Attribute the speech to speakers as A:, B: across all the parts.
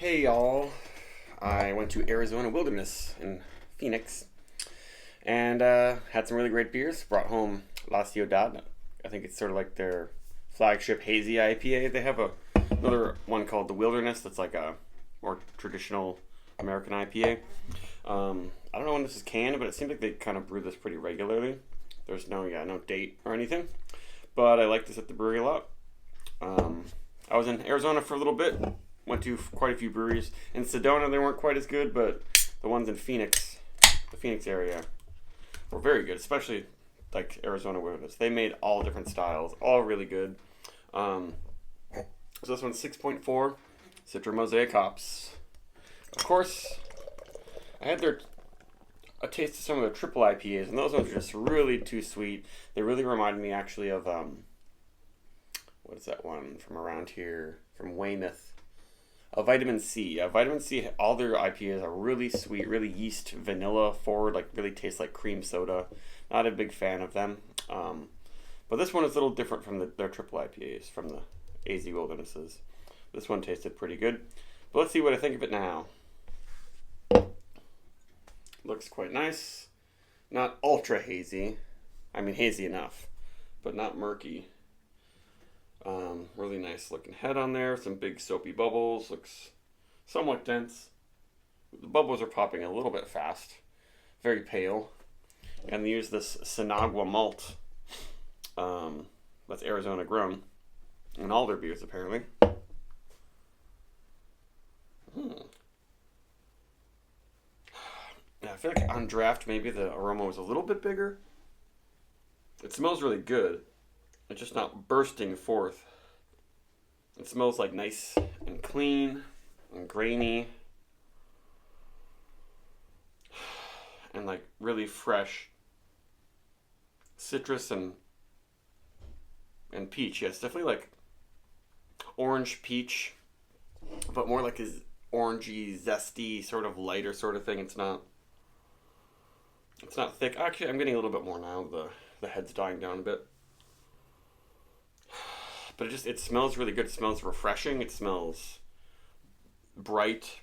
A: Hey y'all, I went to Arizona Wilderness in Phoenix and had some really great beers. Brought home La Ciudad. I think it's sort of like their flagship hazy IPA. They have another one called the Wilderness that's like a more traditional American IPA. I don't know when this is canned, but it seems like they kind of brew this pretty regularly. There's no date or anything, but I like this at the brewery a lot. I was in Arizona for a little bit. Went to quite a few breweries. In Sedona, they weren't quite as good, but the ones in Phoenix, the Phoenix area, were very good, especially like Arizona Wilderness. They made all different styles, all really good. So this one's 6.4 Citra Mosaic hops. Of course, I had a taste of some of the triple IPAs, and those ones were just really too sweet. They really reminded me actually of what is that one from around here, from Weymouth? A Vitamin C. Vitamin C, all their IPAs are really sweet, really yeast vanilla forward, like really taste like cream soda. Not a big fan of them. But this one is a little different from their triple IPAs, from the AZ Wildernesses. This one tasted pretty good. But let's see what I think of it now. Looks quite nice. Not ultra hazy. I mean, hazy enough, but not murky. Really nice looking head on there. Some big soapy bubbles. Looks somewhat dense. The bubbles are popping a little bit fast. Very pale. And they use this Sinagua malt. That's Arizona grown. In all their beers, apparently. Yeah, I feel like on draft, maybe the aroma was a little bit bigger. It smells really good. It's just not bursting forth. It smells like nice and clean and grainy and like really fresh citrus and peach. Yeah, it's definitely like orange peach, but more like a orangey, zesty, sort of lighter sort of thing. It's not thick. Actually, I'm getting a little bit more now. The head's dying down a bit. But it smells really good. It smells refreshing. It smells bright.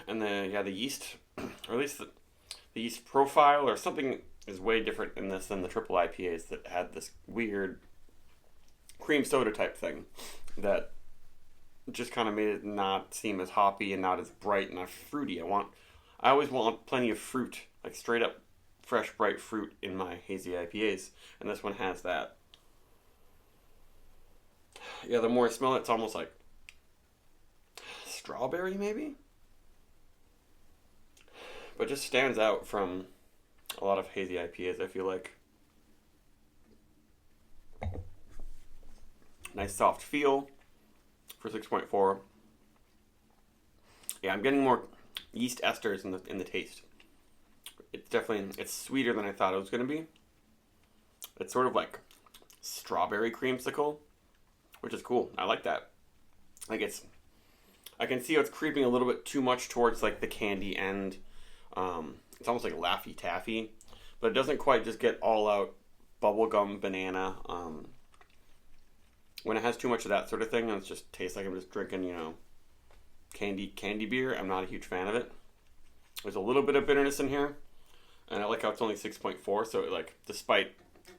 A: And the yeast, or at least the yeast profile or something is way different in this than the triple IPAs that had this weird cream soda type thing that just kind of made it not seem as hoppy and not as bright and not fruity. I always want plenty of fruit, like straight up fresh bright fruit in my hazy IPAs, and this one has that. Yeah, the more I smell it, it's almost like strawberry, maybe? But it just stands out from a lot of hazy IPAs, I feel like. Nice soft feel for 6.4. Yeah, I'm getting more yeast esters in the taste. It's sweeter than I thought it was going to be. It's sort of like strawberry creamsicle, which is cool. I like that. Like I can see how it's creeping a little bit too much towards like the candy end. It's almost like Laffy Taffy, but it doesn't quite just get all out bubblegum banana. When it has too much of that sort of thing, and it just tastes like I'm just drinking, candy beer. I'm not a huge fan of it. There's a little bit of bitterness in here, and I like how it's only 6.4. So like, despite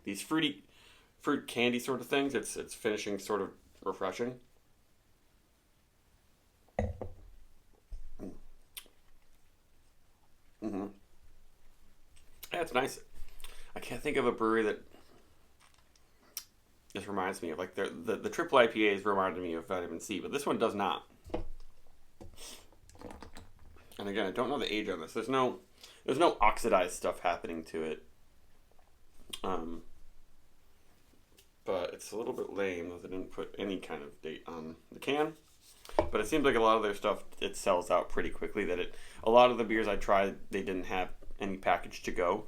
A: these fruit candy sort of things, it's finishing sort of refreshing. Mm-hmm. Yeah, it's nice. I can't think of a brewery that this reminds me of. Like the triple IPAs reminded me of Vitamin C, but this one does not. And again, I don't know the age on this. There's no oxidized stuff happening to it. But it's a little bit lame that they didn't put any kind of date on the can. But it seems like a lot of their stuff, it sells out pretty quickly. A lot of the beers I tried, they didn't have any package to go.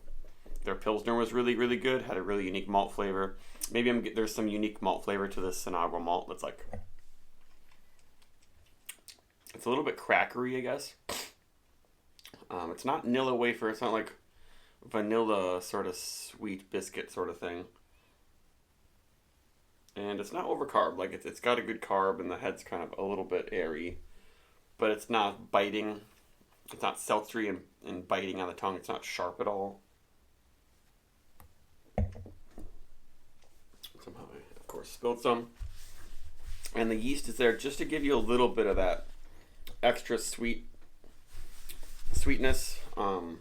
A: Their Pilsner was really, really good. Had a really unique malt flavor. Maybe there's some unique malt flavor to this Sinagua malt that's like, it's a little bit crackery, I guess. It's not Nilla wafer. It's not like vanilla sort of sweet biscuit sort of thing. and it's not overcarb. Like it's got a good carb, and the head's kind of a little bit airy, but it's not biting. It's not seltzery and biting on the tongue. It's not sharp at all. Somehow I, of course, spilled some. And the yeast is there just to give you a little bit of that extra sweetness, and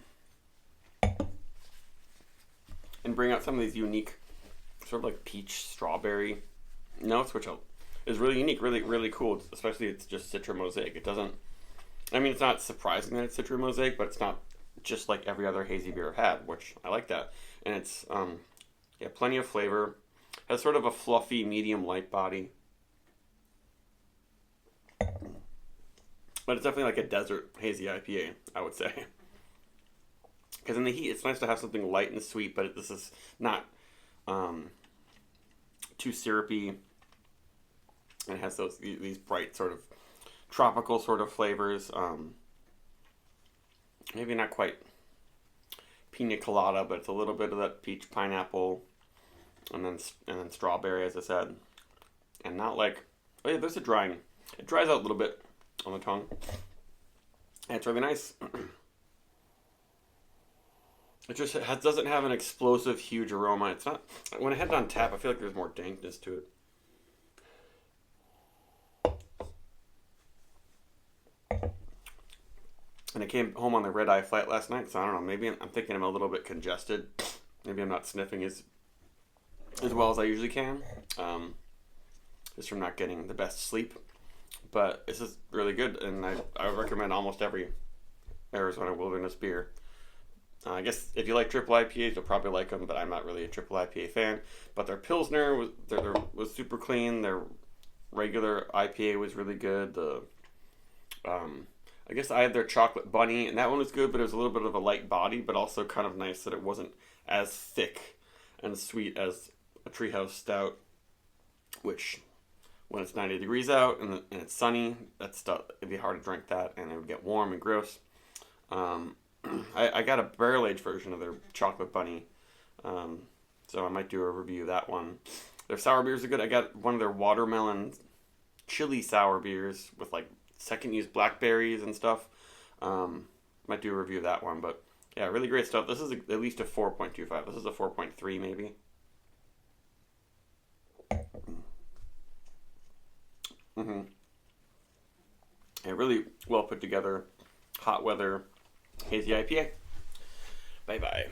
A: bring out some of these unique, sort of like peach strawberry notes, which is really unique, really really cool. Especially it's just Citra Mosaic. It doesn't. I mean, it's not surprising that it's Citra Mosaic, but it's not just like every other hazy beer I've had, which I like that. And it's yeah, plenty of flavor. Has sort of a fluffy medium light body. But it's definitely like a desert hazy IPA, I would say. Because in the heat, it's nice to have something light and sweet, but this is not too syrupy. And it has these bright sort of tropical sort of flavors. Maybe not quite pina colada, but it's a little bit of that peach pineapple, and then strawberry, as I said, and not like, oh yeah, there's a drying. It dries out a little bit on the tongue, and it's really nice. It just doesn't have an explosive, huge aroma. It's not, when I had it on tap, I feel like there's more dankness to it. And I came home on the red-eye flight last night, so I don't know, maybe I'm thinking I'm a little bit congested. Maybe I'm not sniffing as well as I usually can, just from not getting the best sleep. But this is really good, and I would recommend almost every Arizona Wilderness beer. I guess if you like triple IPAs, you'll probably like them, but I'm not really a triple IPA fan. But their Pilsner was super clean. Their regular IPA was really good. I guess I had their Chocolate Bunny, and that one was good, but it was a little bit of a light body, but also kind of nice that it wasn't as thick and sweet as a Treehouse Stout, which, when it's 90 degrees out and it's sunny, it'd be hard to drink that, and it would get warm and gross. I got a barrel-aged version of their Chocolate Bunny, so I might do a review of that one. Their sour beers are good. I got one of their watermelon chili sour beers with like second use blackberries and stuff. Might do a review of that one, but yeah, really great stuff. This is at least a 4.25. This is a 4.3 maybe. Mm-hmm. Yeah, really well put together, hot weather hazy IPA. Bye bye.